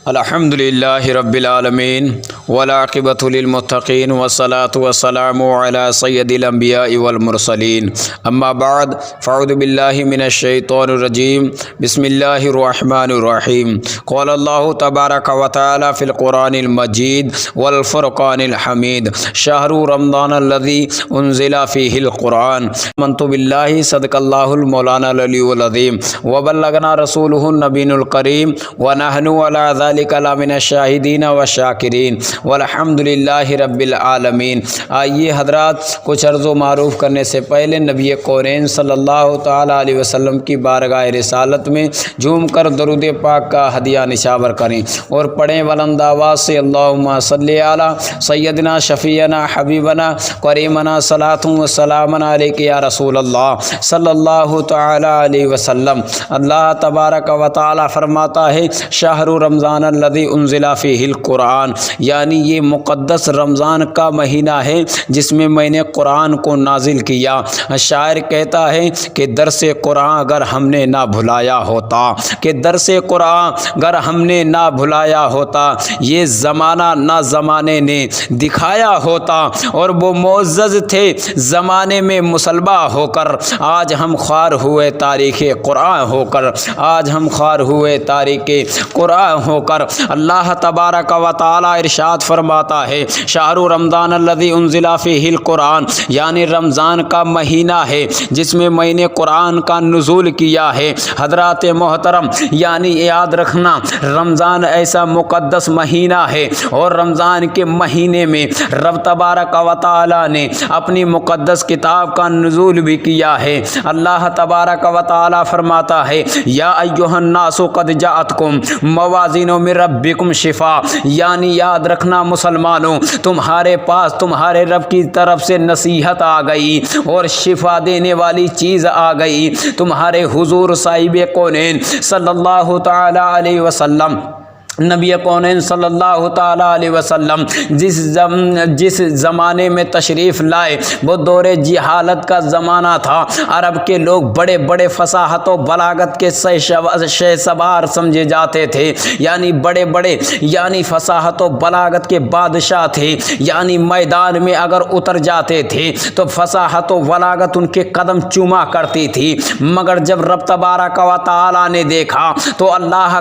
الحمد للہ رب العالمین والعاقبۃ للمتقین والصلاة والسلام علی سید الانبیاء والمرسلین اما بعد فاعوذ باللہ من الشیطان الرجیم بسم اللہ الرحمن الرحیم قال اللہ تبارک و تعالی فی القرآن المجید والفرقان الحمید شہر رمضان الذی انزل فیہ القرآن آمنت باللہ صدق اللہ المولانا العلی العظیم وبلغنا رسولہ النبی الکریم ونحن علی ذلک من الشاہدین والشاکرین والحمد للہ رب العالمین۔ آئیے حضرات، کچھ عرض و معروف کرنے سے پہلے نبی کونین صلی اللہ تعالیٰ علیہ وسلم کی بارگاہ رسالت میں جھوم کر درود پاک کا ہدیہ نشاور کریں اور پڑھیں بلند آواز سے اللہم صلی علی سیدنا شفیعنا حبیبنا کریمنا صلاۃ و سلام علیک یا رسول اللہ صلی اللہ تعالیٰ علیہ وسلم۔ اللہ تبارک و تعالیٰ فرماتا ہے شہر رمضان الذی انزل فیہ القرآن، یعنی یہ مقدس رمضان کا مہینہ ہے جس میں میں نے قرآن کو نازل کیا۔ شاعر کہتا ہے کہ درس قرآن اگر ہم نے نہ بھلایا ہوتا، کہ درس قرآن اگر ہم نے نہ بھلایا ہوتا، یہ زمانہ نہ زمانے نے دکھایا ہوتا، اور وہ معزز تھے زمانے میں مسلبہ ہو کر، آج ہم خوار ہوئے تاریخ قرآن ہو کر، آج ہم خوار ہوئے تاریخ قرآن ہو کر۔ اللہ تبارک و تعالی ارشاد فرماتا ہے شہر رمضان الذی انزل فیہ القرآن، یعنی رمضان کا مہینہ ہے جس میں میں نے قرآن کا نزول کیا ہے۔ حضرات محترم، یعنی یاد رکھنا رمضان ایسا مقدس مہینہ ہے، اور رمضان کے مہینے میں رب تبارک و تعالی نے اپنی مقدس کتاب کا نزول بھی کیا ہے۔ اللہ تبارک و تعالی فرماتا ہے یا ایھا الناس قد جاءتکم موازین من ربکم شفاء، یعنی یاد رکھنا مسلمانوں، تمہارے پاس تمہارے رب کی طرف سے نصیحت آ گئی اور شفا دینے والی چیز آ گئی۔ تمہارے حضور صاحب کونین صلی اللہ تعالی علیہ وسلم، نبی کونین صلی اللہ تعالیٰ علیہ وسلم جس زمانے میں تشریف لائے وہ دور جہالت کا زمانہ تھا۔ عرب کے لوگ بڑے بڑے فصاحت و بلاغت کے شہ سوار سمجھے جاتے تھے، یعنی بڑے بڑے یعنی فصاحت و بلاغت کے بادشاہ تھے، یعنی میدان میں اگر اتر جاتے تھے تو فصاحت و بلاغت ان کے قدم چوما کرتی تھی۔ مگر جب رب تبارک و تعالیٰ نے دیکھا تو اللہ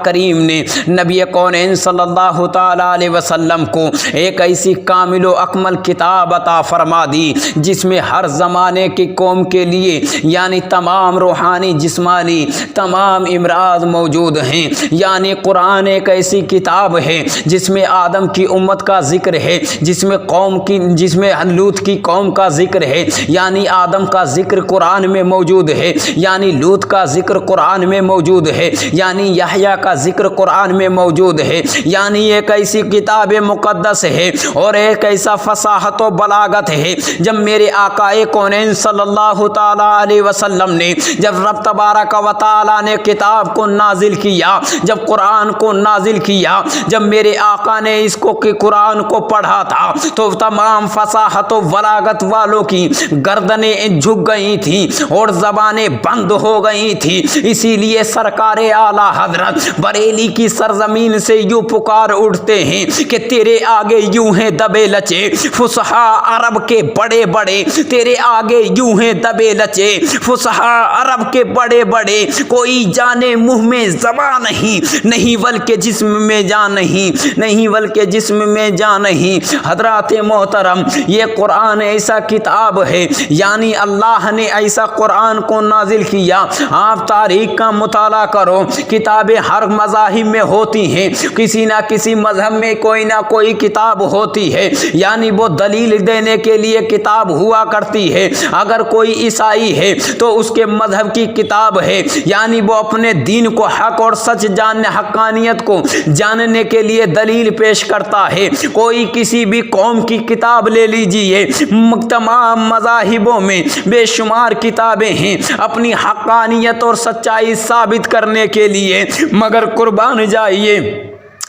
کریم نے نبی کونین صلی اللہ تعالیٰ علیہ وسلم کو ایک ایسی کامل و اکمل کتاب عطا فرما دی جس میں ہر زمانے کی قوم کے لیے یعنی تمام روحانی جسمانی تمام امراض موجود ہیں۔ یعنی قرآن ایک ایسی کتاب ہے جس میں آدم کی امت کا ذکر ہے، جس میں لوط کی قوم کا ذکر ہے، یعنی آدم کا ذکر قرآن میں موجود ہے، یعنی لوط کا ذکر قرآن میں موجود ہے، یعنی یحییٰ کا ذکر قرآن میں موجود ہے۔ یعنی ایک ایسی کتاب مقدس ہے اور ایک ایسا فصاحت و بلاغت ہے۔ جب میرے آقا کونین صلی اللہ تعالیٰ علیہ وسلم نے جب رب تبارک و تعالیٰ نے کتاب کو نازل کیا، جب قرآن کو نازل کیا، جب میرے آقا نے اس کو قرآن کو پڑھا تھا تو تمام فصاحت و بلاغت والوں کی گردنیں جھک گئی تھیں اور زبانیں بند ہو گئی تھیں۔ اسی لیے سرکار اعلیٰ حضرت بریلی کی سرزمین سے یوں پکار اٹھتے ہیں کہ تیرے آگے یوں ہیں دبے لچے فصحا عرب کے بڑے بڑے، تیرے آگے یوں ہیں دبے لچے فصحا عرب کے بڑے بڑے، کوئی جانے منہ میں زبان نہیں بلکہ جسم میں جان نہیں بلکہ جسم میں جان نہیں۔ حضرات محترم، یہ قرآن ایسا کتاب ہے، یعنی اللہ نے ایسا قرآن کو نازل کیا۔ آپ تاریخ کا مطالعہ کرو، کتابیں ہر مذاہب میں ہوتی ہیں، کسی نہ کسی مذہب میں کوئی نہ کوئی کتاب ہوتی ہے، یعنی وہ دلیل دینے کے لیے کتاب ہوا کرتی ہے۔ اگر کوئی عیسائی ہے تو اس کے مذہب کی کتاب ہے، یعنی وہ اپنے دین کو حق اور سچ جاننے، حقانیت کو جاننے کے لیے دلیل پیش کرتا ہے۔ کوئی کسی بھی قوم کی کتاب لے لیجئے، تمام مذاہبوں میں بے شمار کتابیں ہیں اپنی حقانیت اور سچائی ثابت کرنے کے لیے، مگر قربان جائیے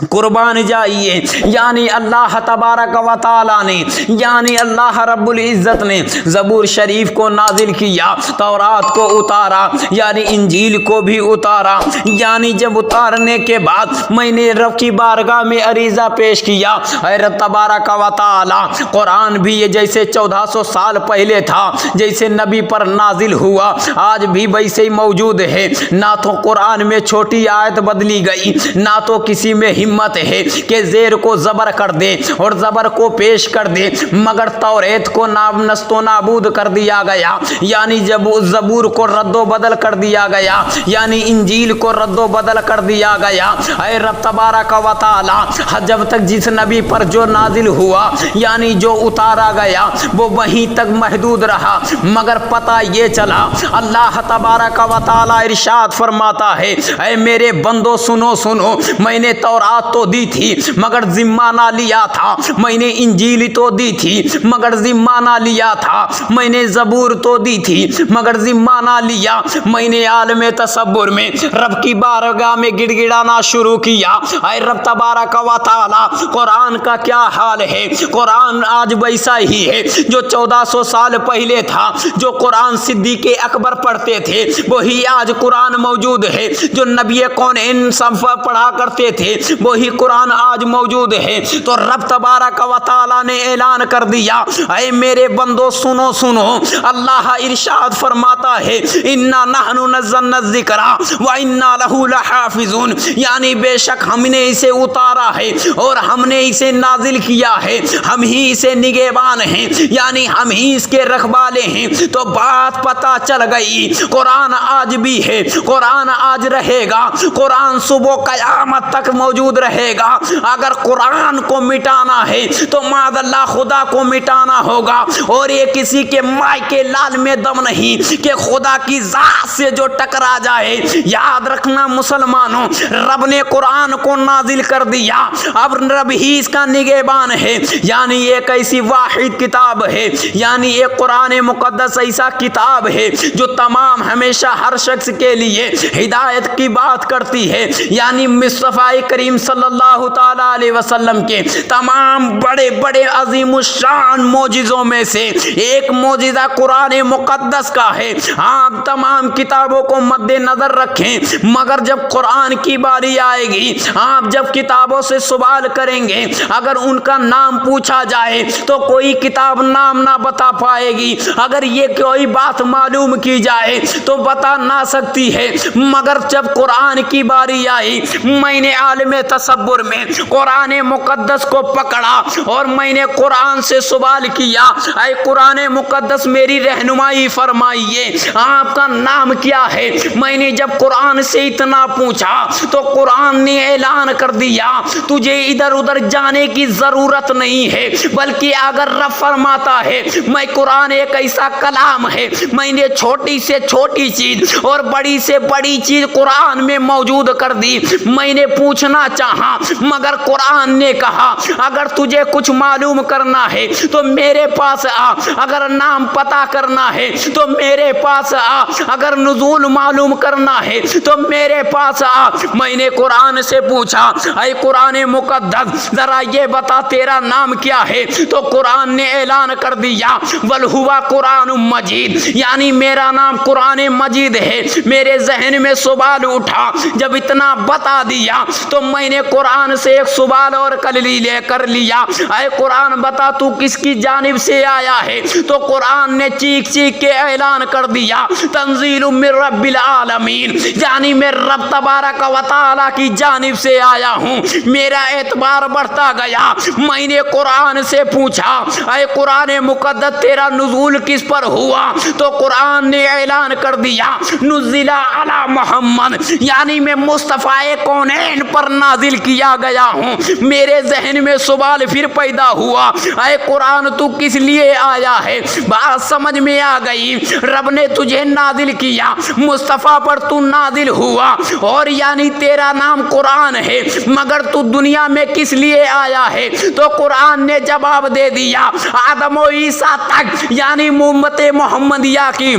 قربان جائیے، یعنی اللہ تبارک و تعالیٰ نے، یعنی اللہ رب العزت نے زبور شریف کو نازل کیا، تورات کو اتارا، یعنی انجیل کو بھی اتارا، یعنی جب اتارنے کے بعد میں نے رب کی بارگاہ میں عریضہ پیش کیا، اے رب تبارک و تعالیٰ قرآن بھی یہ جیسے 1400 سال پہلے تھا، جیسے نبی پر نازل ہوا، آج بھی ویسے ہی موجود ہے، نہ تو قرآن میں چھوٹی آیت بدلی گئی، نہ تو کسی میں ہمت ہے کہ زیر کو زبر کر دے اور زبر کو پیش کر دے، مگر توریت کو نست و نابود کر دیا گیا، یعنی جب زبور کو رد و بدل کر دیا گیا، یعنی انجیل کو رد و بدل کر دیا گیا۔ اے رب تبارک و تعالی، جب تک جس نبی پر جو نازل ہوا، یعنی جو اتارا گیا، وہ وہیں تک محدود رہا، مگر پتہ یہ چلا اللہ تبارک و تعالی ارشاد فرماتا ہے، اے میرے بندو سنو سنو، میں نے تورات تو دی تھی مگر ذمہ نہ لیا تھا، میں نے انجیل تو دی تھی مگر ذمہ نہ لیا تھا، میں نے زبور تو دی تھی مگر ذمہ نہ لیا، میں نے عالم تصور میں رب کی بارگاہ میں گڑ گڑانا شروع کیا۔ اے رب تبارک و تعالی، قرآن کا کیا حال ہے؟ قرآن آج ویسا ہی ہے جو 1400 سال پہلے تھا، جو قرآن صدیق اکبر پڑھتے تھے وہی آج قرآن موجود ہے، جو نبی کونین سب پڑھا کرتے تھے وہی قرآن آج موجود ہے۔ تو رب تبارک و تعالی نے اعلان کر دیا، اے میرے بندو سنو سنو، اللہ ارشاد فرماتا ہے، انا نحن نزلنا الذکر وانا لہ لحافظون، یعنی بے شک ہم نے اسے اتارا ہے اور ہم نے اسے نازل کیا ہے، ہم ہی اسے نگہبان ہیں، یعنی ہم ہی اس کے رکھوالے ہیں۔ تو بات پتہ چل گئی، قرآن آج بھی ہے، قرآن آج رہے گا، قرآن صبح قیامت تک موجود رہے گا۔ اگر قرآن کو مٹانا ہے تو معاذ اللہ خدا کو مٹانا ہوگا، اور یہ کسی کے مائی کے لال میں دم نہیں کہ خدا کی ذات سے جو ٹکرا جائے۔ یاد رکھنا مسلمانوں، رب نے قرآن کو نازل کر دیا، اب رب ہی اس کا نگہبان ہے، یعنی ایک ایسی واحد کتاب ہے، یعنی ایک قرآن مقدس ایسا کتاب ہے جو تمام ہمیشہ ہر شخص کے لیے ہدایت کی بات کرتی ہے، یعنی مصطفیٰ کریم صلی اللہ تعالی علیہ وسلم کے تمام بڑے بڑے عظیم الشان معجزوں میں سے ایک معجزہ قرآن مقدس کا ہے۔ آپ تمام کتابوں کو مد نظر رکھیں، مگر جب قرآن کی باری آئے گی، آپ جب کتابوں سے سوال کریں گے، اگر ان کا نام پوچھا جائے تو کوئی کتاب نام نہ بتا پائے گی، اگر یہ کوئی بات معلوم کی جائے تو بتا نہ سکتی ہے، مگر جب قرآن کی باری آئی، میں نے عالم تصور میں قرآن مقدس کو پکڑا اور میں نے قرآن سے سوال کیا، اے قرآن مقدس میری رہنمائی فرمائیے، آپ کا نام کیا ہے؟ میں نے جب قرآن سے اتنا پوچھا تو قرآن نے اعلان کر دیا، تجھے ادھر ادھر جانے کی ضرورت نہیں ہے، بلکہ اگر رب فرماتا ہے، میں قرآن ایک ایسا کلام ہے، میں نے چھوٹی سے چھوٹی چیز اور بڑی سے بڑی چیز قرآن میں موجود کر دی۔ میں نے پوچھنا چاہا مگر قرآن نے کہا، اگر تجھے کچھ معلوم کرنا ہے تو میرے پاس آ، اگر نام پتہ کرنا ہے تو میرے پاس آ، اگر نزول معلوم کرنا ہے تو میرے پاس آ۔ میں نے قرآن سے پوچھا، اے قرآن مقدس ذرا یہ بتا تیرا نام کیا ہے؟ تو قرآن نے اعلان کر دیا، بل ہوا قرآن مجید، یعنی میرا نام قرآن مجید ہے۔ میرے ذہن میں سوال اٹھا، جب اتنا بتا دیا تو میں نے قرآن سے ایک سوال اور کر لیا، اے قرآن بتا تو کس کی جانب سے آیا ہے؟ تو قرآن نے چیخ چیخ کے اعلان کر دیا، تنزیل من رب العالمین، یعنی میں رب تبارک و تعالی کی جانب سے آیا ہوں۔ میرا اعتبار بڑھتا گیا، میں نے قرآن سے پوچھا، اے قرآن مقدس تیرا نزول کس پر ہوا؟ تو قرآن نے اعلان کر دیا، نزل علی محمد، یعنی میں مصطفیٰ کونین پر نازل کیا گیا ہوں۔ میرے ذہن میں سوال پھر پیدا ہوا، اے قرآن تو کس لیے آیا ہے؟ بات سمجھ میں آ گئی، رب نے تجھے نازل کیا، مصطفیٰ پر تو نازل ہوا، اور یعنی تیرا نام قرآن ہے، مگر تو دنیا میں کس لیے آیا ہے؟ تو قرآن نے جواب دے دیا، آدم و عیسیٰ تک، یعنی امت محمدیہ کی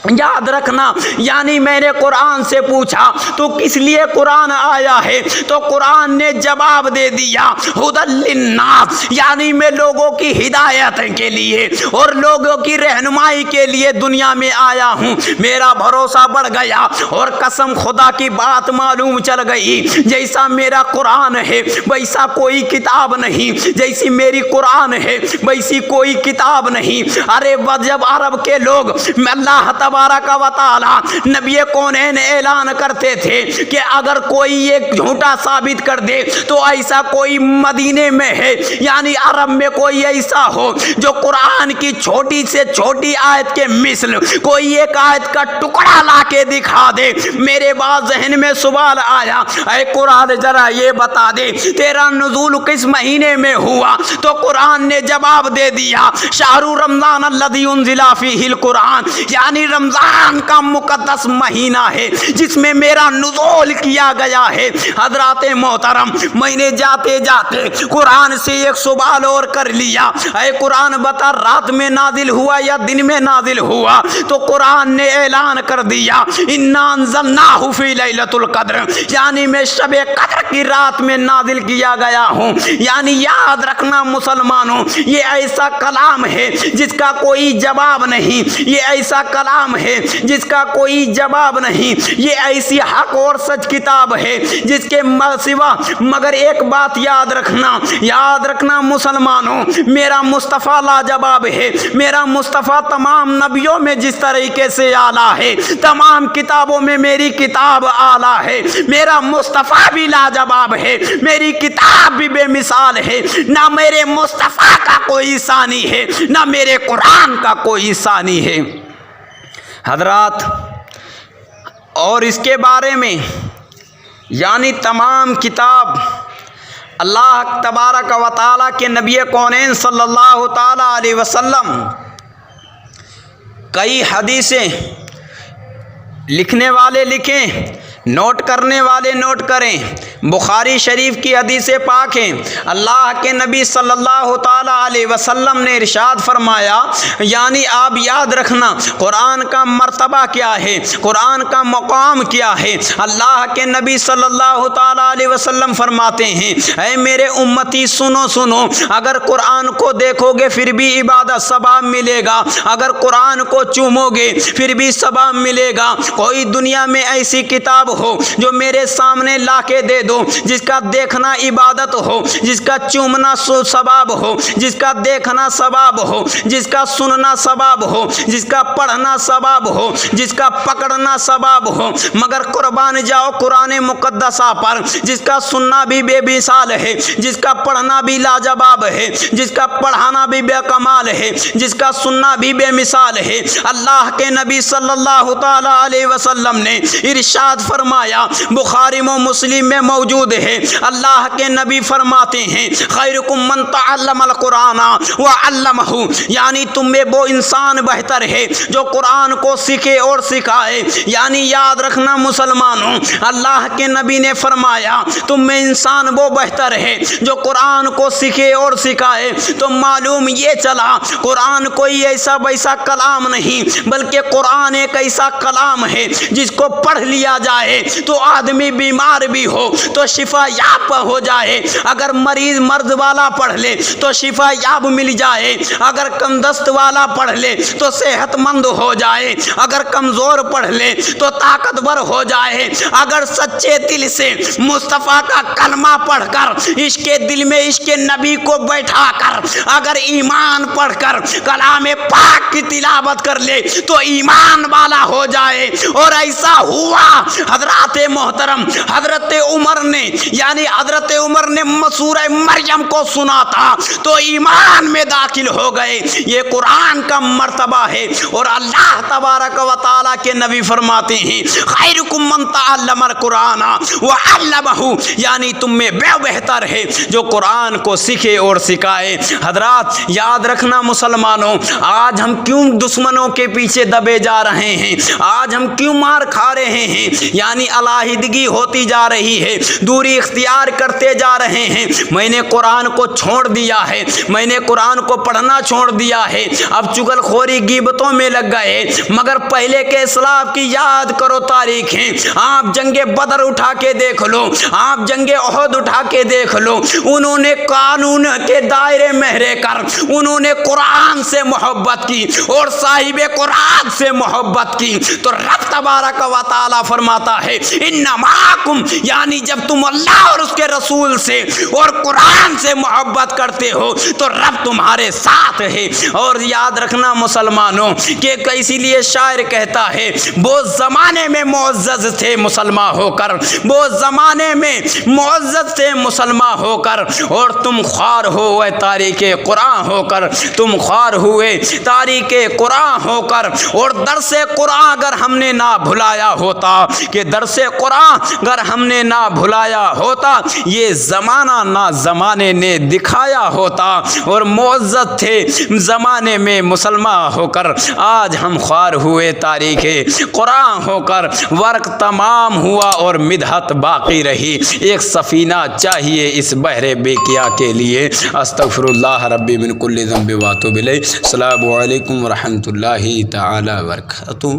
یاد رکھنا، یعنی میں نے قرآن سے پوچھا تو کس لیے قرآن آیا ہے، تو قرآن نے جواب دے دیا ھدی للناس، یعنی میں لوگوں کی ہدایت کے لیے اور لوگوں کی رہنمائی کے لیے دنیا میں آیا ہوں۔ میرا بھروسہ بڑھ گیا اور قسم خدا کی بات معلوم چل گئی، جیسا میرا قرآن ہے ویسا کوئی کتاب نہیں، جیسی میری قرآن ہے ویسی کوئی کتاب نہیں۔ ارے جب عرب کے لوگ اللہ تبارک و تعالی نبی کونین اعلان کرتے تھے کہ اگر کوئی ایک جھوٹا ثابت کر دے تو ایسا کوئی مدینے میں ہے، یعنی عرب میں کوئی ایسا ہو جو قرآن کی چھوٹی سے چھوٹی آیت کے مثل کوئی ایک آیت کا ٹکڑا لا کے دکھا دے، میرے بعد ذہن میں سوال آیا، اے قرآن ذرا یہ بتا دے تیرا نزول کس مہینے میں ہوا؟ تو قرآن نے جواب دے دیا شہر رمضان الذی انزل فیہ القرآن، یعنی رمضان کا مقدس مہینہ ہے جس میں میرا نزول کیا گیا ہے۔ حضرات محترم، میں نے جاتے جاتے قرآن سے ایک سوال اور کر لیا، اے قرآن بتا رات میں نازل ہوا یا دن میں نازل ہوا؟ تو قرآن نے اعلان کر دیا انا انزلناہ فی لیلۃ القدر، یعنی میں شب قدر کی رات میں نازل کیا گیا ہوں۔ یعنی یاد رکھنا مسلمانوں، یہ ایسا کلام ہے جس کا کوئی جواب نہیں، یہ ایسا کلام ہے جس کا کوئی جواب نہیں، یہ ایسی حق اور سچ کتاب ہے جس کے سوا مگر ایک بات یاد رکھنا مسلمانوں، میرا مصطفیٰ لاجواب ہے، میرا مصطفیٰ تمام نبیوں میں جس طریقے سے اعلیٰ ہے، تمام کتابوں میں میری کتاب اعلیٰ ہے، میرا مصطفیٰ بھی لاجواب ہے، میری کتاب بھی بے مثال ہے، نہ میرے مصطفیٰ کا کوئی ثانی ہے نہ میرے قرآن کا کوئی ثانی ہے۔ حضرات، اور اس کے بارے میں یعنی تمام کتاب اللہ تبارک و تعالیٰ کے نبی کونین صلی اللہ تعالیٰ علیہ وسلم کئی حدیثیں لکھنے والے لکھیں، نوٹ کرنے والے نوٹ کریں۔ بخاری شریف کی حدیث پاک ہیں، اللہ کے نبی صلی اللہ تعالیٰ علیہ وسلم نے ارشاد فرمایا، یعنی آپ یاد رکھنا قرآن کا مرتبہ کیا ہے، قرآن کا مقام کیا ہے۔ اللہ کے نبی صلی اللہ تعالیٰ علیہ وسلم فرماتے ہیں، اے میرے امتی سنو، اگر قرآن کو دیکھو گے پھر بھی عبادت ثواب ملے گا، اگر قرآن کو چومو گے پھر بھی ثواب ملے گا۔ کوئی دنیا میں ایسی کتاب ہو جو میرے سامنے لا کے دے دو، جس کا دیکھنا عبادت ہو، جس کا چومنا ثواب ہو، جس کا دیکھنا ثواب ہو، جس کا سننا ثواب ہو، جس کا پڑھنا ثواب ہو، جس کا پکڑنا ثواب ہو، مگر قربان جاؤ قرآن مقدسہ پر، جس کا سننا بھی بے مثال ہے، جس کا پڑھنا بھی لاجواب ہے، جس کا پڑھانا بھی بے کمال ہے، جس کا سننا بھی بے مثال ہے۔ اللہ کے نبی صلی اللہ تعالی علیہ وسلم نے ارشاد فرمایا، بخاری و مسلم میں موجود ہے، اللہ کے نبی فرماتے ہیں، خیرکم من تعلم القرآن وعلمہ، یعنی تم میں وہ انسان بہتر ہے جو قرآن کو سیکھے اور سکھائے۔ یعنی یاد رکھنا مسلمانوں، اللہ کے نبی نے فرمایا تم میں انسان وہ بہتر ہے جو قرآن کو سیکھے اور سکھائے۔ تو معلوم یہ چلا قرآن کوئی ایسا ویسا کلام نہیں، بلکہ قرآن ایک ایسا کلام ہے جس کو پڑھ لیا جائے تو آدمی بیمار بھی ہو تو شفا یاب ہو جائے، اگر مریض مرض والا پڑھ لے تو شفا یاب مل جائے، اگر کم دست والا پڑھ لے تو صحت مند ہو جائے، اگر کمزور پڑھ لے تو طاقتور ہو جائے، اگر سچے دل سے مصطفیٰ کا کلمہ پڑھ کر عشق دل میں عشق نبی کو بیٹھا کر اگر ایمان پڑھ کر کلام پاک کی تلاوت کر لے تو ایمان والا ہو جائے۔ اور ایسا ہوا حضرات محترم، حضرت عمر نے سورہ مریم کو سنا تھا تو ایمان میں داخل ہو گئے۔ یہ قرآن کا مرتبہ ہے، اور اللہ تبارک و تعالیٰ کے نبی فرماتے ہیں، خیرکم من تعلم القرآن وعلمہ، یعنی تم میں بہتر ہے جو قرآن کو سیکھے اور سکھائے۔ حضرات یاد رکھنا مسلمانوں، آج ہم کیوں دشمنوں کے پیچھے دبے جا رہے ہیں، آج ہم کیوں مار کھا رہے ہیں، یعنی یعنی علیحدگی ہوتی جا رہی ہے، دوری اختیار کرتے جا رہے ہیں۔ میں نے قرآن کو چھوڑ دیا ہے، میں نے قرآن کو پڑھنا چھوڑ دیا ہے، اب چغل خوری غیبتوں میں لگ گئے۔ مگر پہلے کے اسلاف کی یاد کرو تاریخیں، آپ جنگ بدر اٹھا کے دیکھ لو، آپ جنگ احد اٹھا کے دیکھ لو، انہوں نے قانون کے دائرے میں رہ کر انہوں نے قرآن سے محبت کی اور صاحب قرآن سے محبت کی۔ تو رب تبارک و تعالی فرماتا ہے انماکم، یعنی جب تم اللہ اور اس کے رسول سے اور قرآن سے محبت کرتے ہو تو رب تمہارے ساتھ ہے۔ اور یاد رکھنا مسلمانوں کہ اسی لیے شاعر کہتا ہے وہ زمانے میں معزز تھے مسلمان ہو کر، وہ زمانے میں معزز تھے مسلمان ہو کر، اور تم خوار ہوئے تاریخ قرآن ہو کر، تم خوار ہوئے تاریخ قرآن ہو کر۔ اور درس قرآن اگر ہم نے نہ بھلایا ہوتا، کہ درس قرآن اگر ہم نے نہ بھلایا ہوتا، یہ زمانہ نہ زمانے نے دکھایا ہوتا، اور معزز تھے زمانے میں مسلمان ہو کر، آج ہم خوار ہوئے تاریخ قرآن ہو کر، ورق تمام ہوا اور مدحت باقی رہی۔ ایک سفینہ چاہیے اس بحر بیکیا کے لیے۔ استغفر اللہ ربی من کل ذنب واتوب الیہ۔ السلام علیکم ورحمۃ اللہ تعالی وبرکاتہ۔